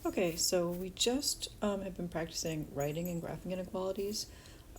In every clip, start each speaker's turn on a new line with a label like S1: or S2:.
S1: Okay, so we just have been practicing writing and graphing inequalities.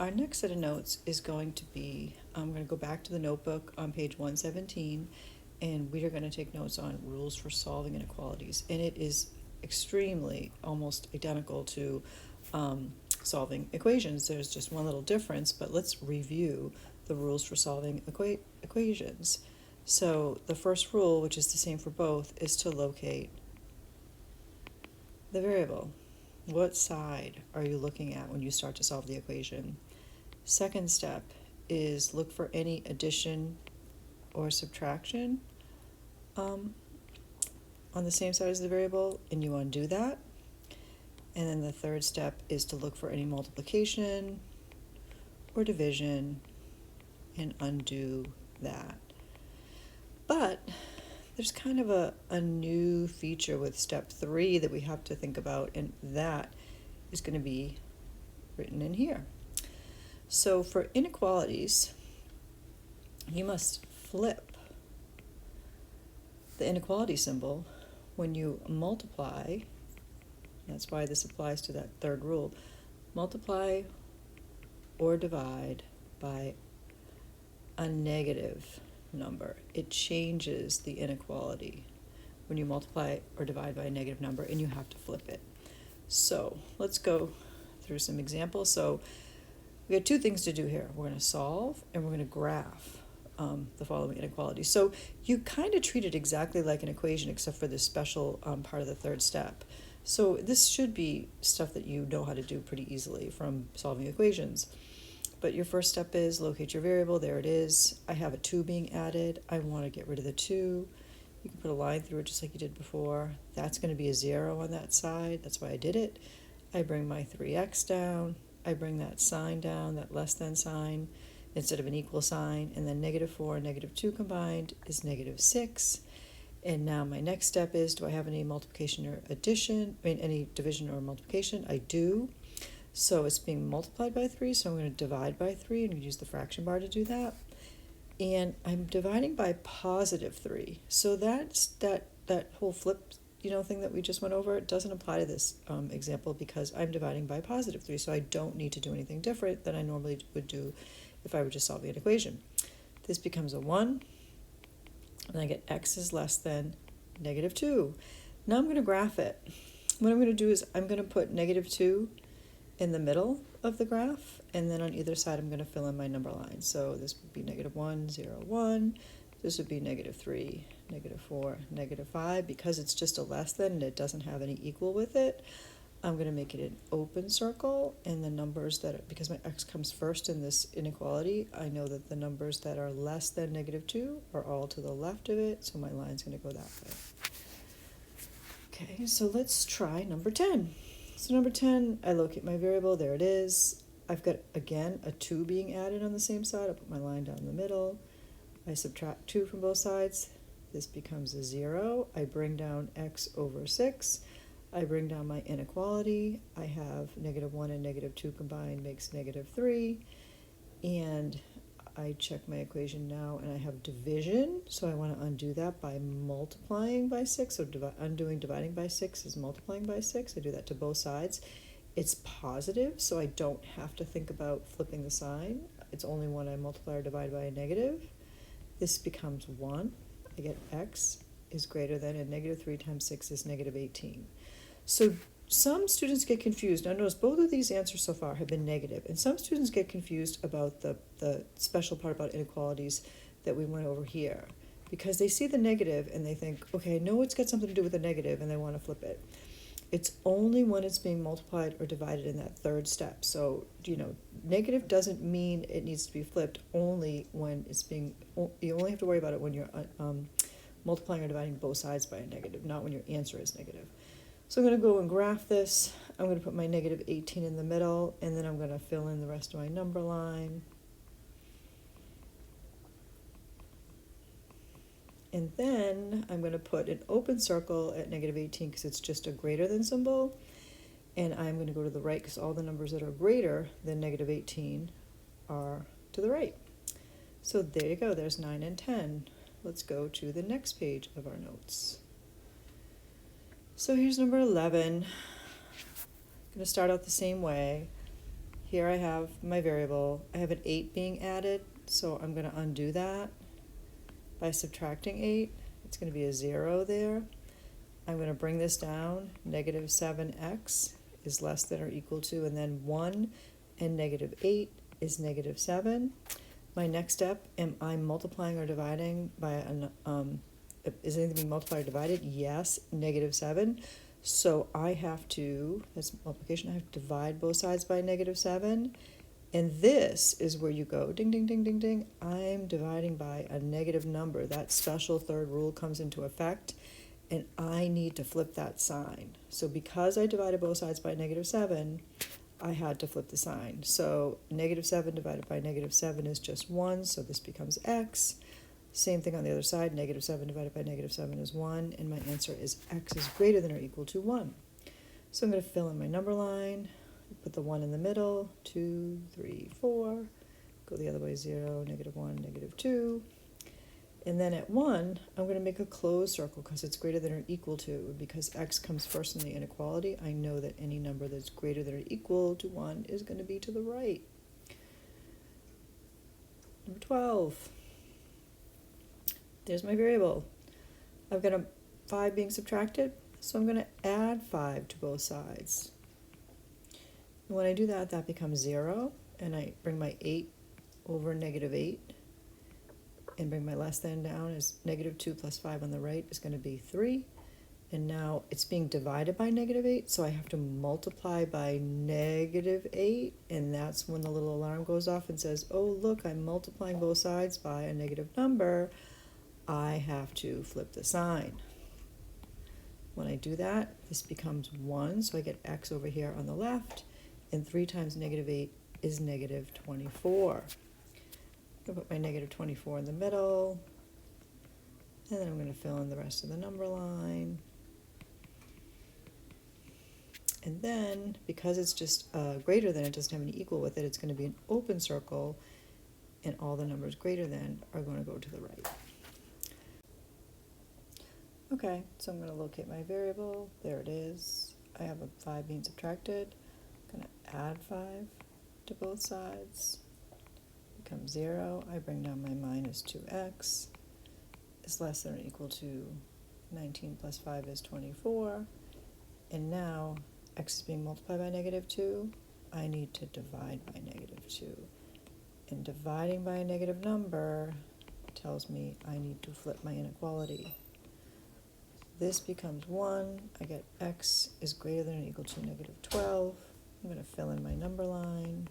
S1: Our next set of notes is going to be, I'm going to go back to the notebook on page 117, and we are going to take notes on rules for solving inequalities. And it is extremely, almost identical to solving equations. There's just one little difference, but let's review the rules for solving equations. So the first rule, which is the same for both, is to locate the variable. What side are you looking at when you start to solve the equation? Second step is look for any addition or subtraction on the same side as the variable, and you undo that. And then the third step is to look for any multiplication or division and undo that. But there's kind of a new feature with step 3 that we have to think about, and that is going to be written in here. So for inequalities, you must flip the inequality symbol when you multiply. That's why this applies to that third rule. Multiply or divide by a negative number. It changes the inequality when you multiply or divide by a negative number, and you have to flip it. So let's go through some examples. So we got two things to do here. We're going to solve and we're going to graph the following inequality. So you kind of treat it exactly like an equation, except for this special part of the third step. So this should be stuff that you know how to do pretty easily from solving equations. But your first step is locate your variable. There it is. I have a 2 being added. I want to get rid of the 2. You can put a line through it just like you did before. That's going to be a 0 on that side. That's why I did it. I bring my 3x down. I bring that sign down, that less than sign, instead of an equal sign. And then -4 and -2 combined is -6. And now my next step is, do I have any multiplication or addition? Any division or multiplication? I do. So it's being multiplied by 3, so I'm going to divide by 3 and use the fraction bar to do that. And I'm dividing by +3. So that's that whole flip thing that we just went over. It doesn't apply to this example because I'm dividing by +3, so I don't need to do anything different than I normally would do if I were just solving an equation. This becomes a 1, and I get x is less than -2. Now I'm going to graph it. What I'm going to do is I'm going to put -2 in the middle of the graph, and then on either side I'm going to fill in my number lines. So this would be -1, 0, 1. This would be -3, -4, -5. Because it's just a less than and it doesn't have any equal with it, I'm going to make it an open circle, and the numbers because my x comes first in this inequality, I know that the numbers that are less than -2 are all to the left of it, so my line's going to go that way. Okay, so let's try number 10. So number 10, I locate my variable. There it is. I've got, again, a 2 being added on the same side. I'll put my line down the middle. I subtract 2 from both sides. This becomes a 0. I bring down x over 6. I bring down my inequality. I have -1 and -2 combined makes -3. And I check my equation now, and I have division, so I want to undo that by multiplying by 6. So undoing dividing by 6 is multiplying by 6. I do that to both sides. It's positive, so I don't have to think about flipping the sign. It's only when I multiply or divide by a negative. This becomes 1. I get x is greater than, and -3 times 6 is -18. So some students get confused. Now notice both of these answers so far have been negative, and some students get confused about the special part about inequalities that we went over here, because they see the negative and they think, okay, I know it's got something to do with the negative, and they want to flip it. It's only when it's being multiplied or divided in that third step. So, negative doesn't mean it needs to be flipped, only when you only have to worry about it when you're multiplying or dividing both sides by a negative, not when your answer is negative. So I'm going to go and graph this. I'm going to put my -18 in the middle, and then I'm going to fill in the rest of my number line. And then I'm going to put an open circle at -18 because it's just a greater than symbol. And I'm going to go to the right because all the numbers that are greater than -18 are to the right. So there you go. There's 9 and 10. Let's go to the next page of our notes. So here's number 11. I'm going to start out the same way. Here I have my variable. I have an 8 being added, so I'm going to undo that by subtracting 8. It's going to be a 0 there. I'm going to bring this down. Negative 7x is less than or equal to, and then 1 and negative 8 is negative 7. My next step, am I multiplying or dividing by an, is anything being multiplied or divided? Yes, negative 7. So I have to, that's multiplication, I have to divide both sides by negative 7. And this is where you go, ding, ding, ding, ding, ding. I'm dividing by a negative number. That special third rule comes into effect, and I need to flip that sign. So because I divided both sides by negative 7, I had to flip the sign. So negative 7 divided by negative 7 is just 1, so this becomes x. Same thing on the other side, negative 7 divided by negative 7 is 1, and my answer is x is greater than or equal to 1. So I'm going to fill in my number line, put the 1 in the middle, 2, 3, 4, go the other way, 0, negative 1, negative 2. And then at 1, I'm going to make a closed circle because it's greater than or equal to. Because x comes first in the inequality, I know that any number that's greater than or equal to 1 is going to be to the right. Number 12. There's my variable. I've got a 5 being subtracted, so I'm going to add 5 to both sides. And when I do that, that becomes 0, and I bring my 8 over negative 8, and bring my less than down is negative 2 plus 5 on the right is going to be 3. And now it's being divided by negative 8, so I have to multiply by negative 8, and that's when the little alarm goes off and says, oh, look, I'm multiplying both sides by a negative number. I have to flip the sign. When I do that, this becomes 1, so I get x over here on the left, and 3 times negative 8 is negative 24. I'm going to put my negative 24 in the middle, and then I'm going to fill in the rest of the number line. And then, because it's just greater than, it doesn't have any equal with it, it's going to be an open circle, and all the numbers greater than are going to go to the right. Okay, so I'm going to locate my variable. There it is. I have a 5 being subtracted. I'm going to add 5 to both sides. Becomes 0. I bring down my minus 2x is less than or equal to 19 plus 5 is 24. And now x is being multiplied by negative 2. I need to divide by negative 2. And dividing by a negative number tells me I need to flip my inequality. This becomes 1. I get x is greater than or equal to negative 12. I'm going to fill in my number line.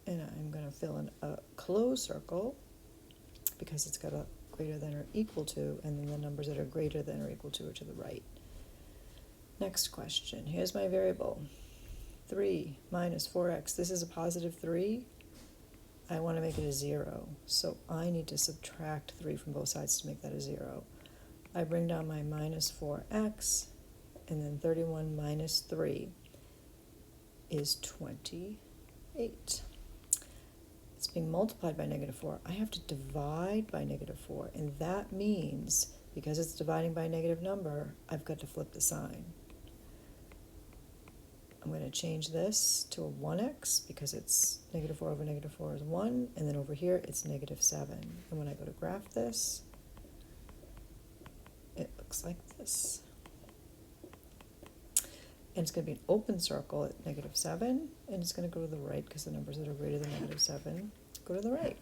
S1: And I'm going to fill in a closed circle because it's got a greater than or equal to, and then the numbers that are greater than or equal to are to the right. Next question. Here's my variable. 3 minus 4x. This is a positive 3. I want to make it a 0. So I need to subtract 3 from both sides to make that a 0. I bring down my minus 4x, and then 31 minus 3 is 28. It's being multiplied by negative 4. I have to divide by negative 4, and that means, because it's dividing by a negative number, I've got to flip the sign. I'm going to change this to a 1x because it's negative 4 over negative 4 is 1, and then over here it's negative 7. And when I go to graph this, it looks like this. And it's going to be an open circle at negative 7, and it's going to go to the right because the numbers that are greater than negative 7 go to the right.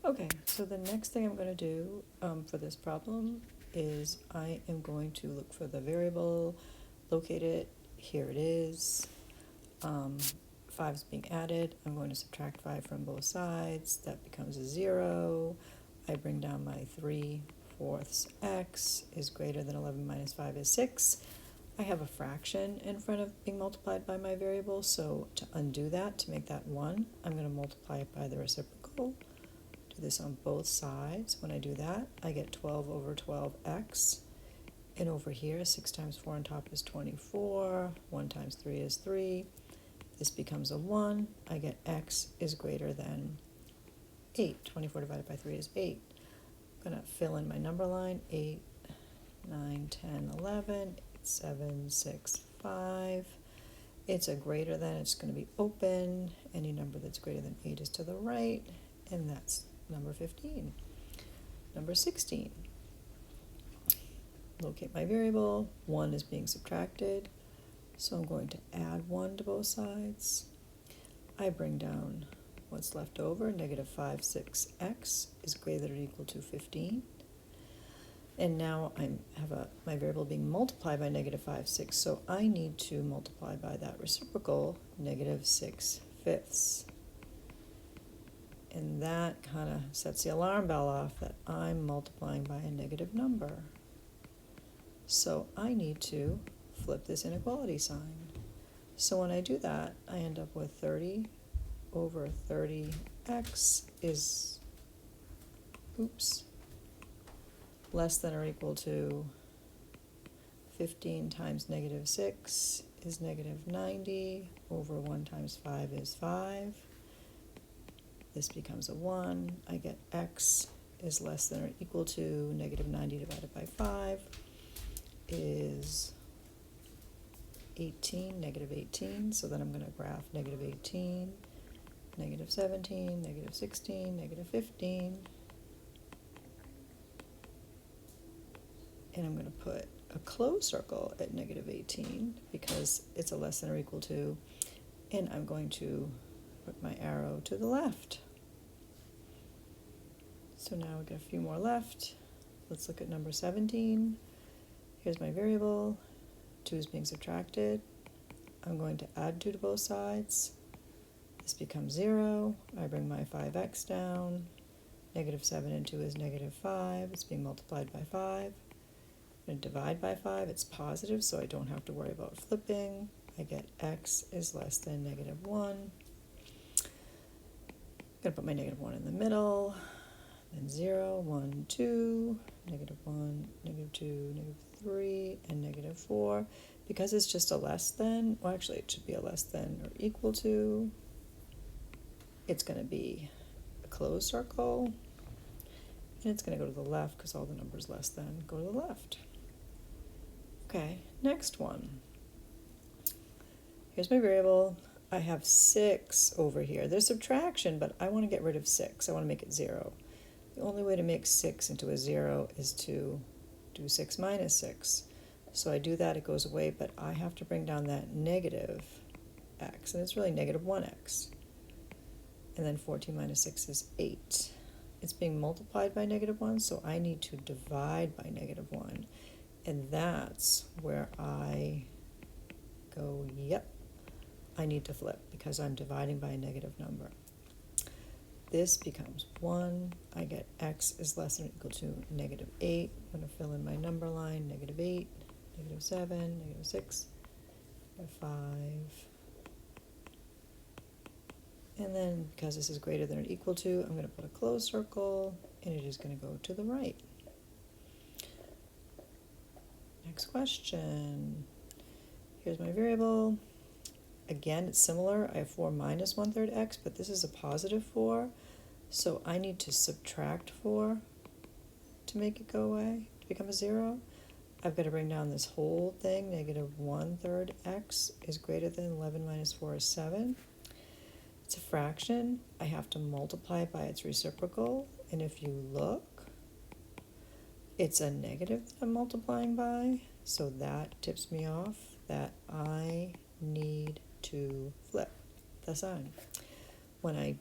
S1: Okay, so the next thing I'm going to do for this problem is I am going to look for the variable, locate it. Here it is. 5 is being added. I'm going to subtract 5 from both sides. That becomes a 0. I bring down my 3/4 x is greater than 11 minus 5 is 6. I have a fraction in front of being multiplied by my variable, so to undo that, to make that 1, I'm going to multiply it by the reciprocal. Do this on both sides. When I do that, I get 12 over 12x. And over here, 6 times 4 on top is 24. 1 times 3 is 3. This becomes a 1. I get x is greater than 8. 24 divided by 3 is 8. I'm going to fill in my number line. 8, 9, 10, 11, 8, 7, 6, 5. It's a greater than, it's going to be open. Any number that's greater than 8 is to the right, and that's number 15. Number 16. Locate my variable. 1 is being subtracted, so I'm going to add 1 to both sides. I bring down what's left over. Negative 5, 6x is greater than or equal to 15. And now I have my variable being multiplied by negative 5, 6, so I need to multiply by that reciprocal, negative 6 fifths. And that kind of sets the alarm bell off that I'm multiplying by a negative number. So I need to flip this inequality sign. So when I do that, I end up with 30 over 30x is, less than or equal to 15 times negative 6 is negative 90, over 1 times 5 is 5. This becomes a 1. I get x is less than or equal to negative 90 divided by 5 is 18, negative 18. So then I'm going to graph negative 18, negative 17, negative 16, negative 15. And I'm going to put a closed circle at negative 18 because it's a less than or equal to, and I'm going to put my arrow to the left. So now we've got a few more left. Let's look at number 17. Here's my variable. 2 is being subtracted. I'm going to add 2 to both sides. This becomes 0. I bring my 5x down. Negative 7 and 2 is negative 5. It's being multiplied by 5. I'm going to divide by 5. It's positive, so I don't have to worry about flipping. I get x is less than negative 1. I'm going to put my negative 1 in the middle. Then 0, 1, 2, negative 1, negative 2, negative 3, and negative 4. Because it's just a less than, well, actually it should be a less than or equal to. It's going to be a closed circle. And it's going to go to the left because all the numbers less than go to the left. Okay, next one. Here's my variable. I have 6 over here. There's subtraction, but I want to get rid of 6. I want to make it 0. The only way to make 6 into a 0 is to do 6 minus 6. So I do that, it goes away, but I have to bring down that negative x, and it's really negative 1x. And then 14 minus 6 is 8. It's being multiplied by negative 1, so I need to divide by negative 1. And that's where I go, yep, I need to flip because I'm dividing by a negative number. This becomes 1. I get x is less than or equal to negative 8. I'm going to fill in my number line, negative 8, negative 7, negative 6, negative 5. And then because this is greater than or equal to, I'm going to put a closed circle, and it is going to go to the right. Next question. Here's my variable. Again, it's similar. I have 4 minus 1/3 x, but this is a positive 4. So I need to subtract 4 to make it go away, to become a 0. I've got to bring down this whole thing. Negative 1/3 x is greater than 11 minus 4 is 7. It's a fraction. I have to multiply it by its reciprocal. And if you look, it's a negative that I'm multiplying by. So that tips me off that I need to flip the sign. When I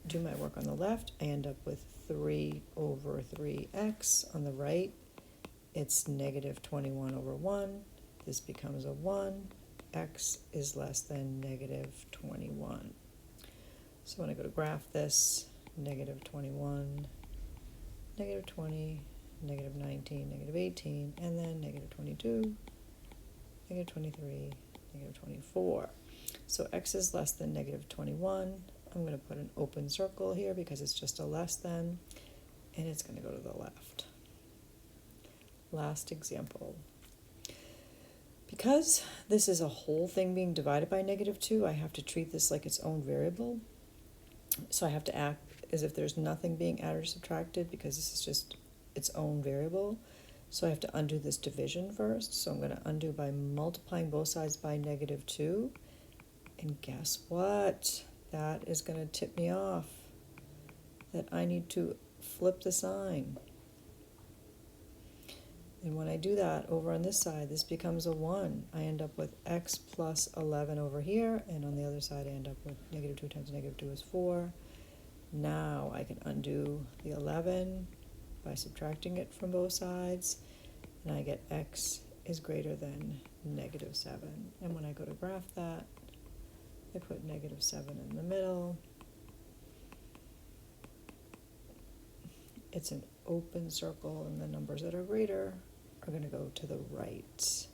S1: do my work on the left, I end up with 3 over 3x. On the right, it's negative 21 over 1. This becomes a 1. X is less than negative 21. So when I go to graph this, negative 21, negative 20, negative 19, negative 18, and then negative 22, negative 23, negative 24. So x is less than negative 21. I'm going to put an open circle here because it's just a less than, and it's going to go to the left. Last example. Because this is a whole thing being divided by negative 2, I have to treat this like its own variable. So I have to is if there's nothing being added or subtracted, because this is just its own variable. So I have to undo this division first. So I'm going to undo by multiplying both sides by -2. And guess what? That is going to tip me off that I need to flip the sign. And when I do that, over on this side, this becomes a 1. I end up with x plus 11 over here, and on the other side I end up with -2 times -2 is 4. Now I can undo the 11 by subtracting it from both sides, and I get x is greater than -7. And when I go to graph that, I put -7 in the middle. It's an open circle, and the numbers that are greater are going to go to the right.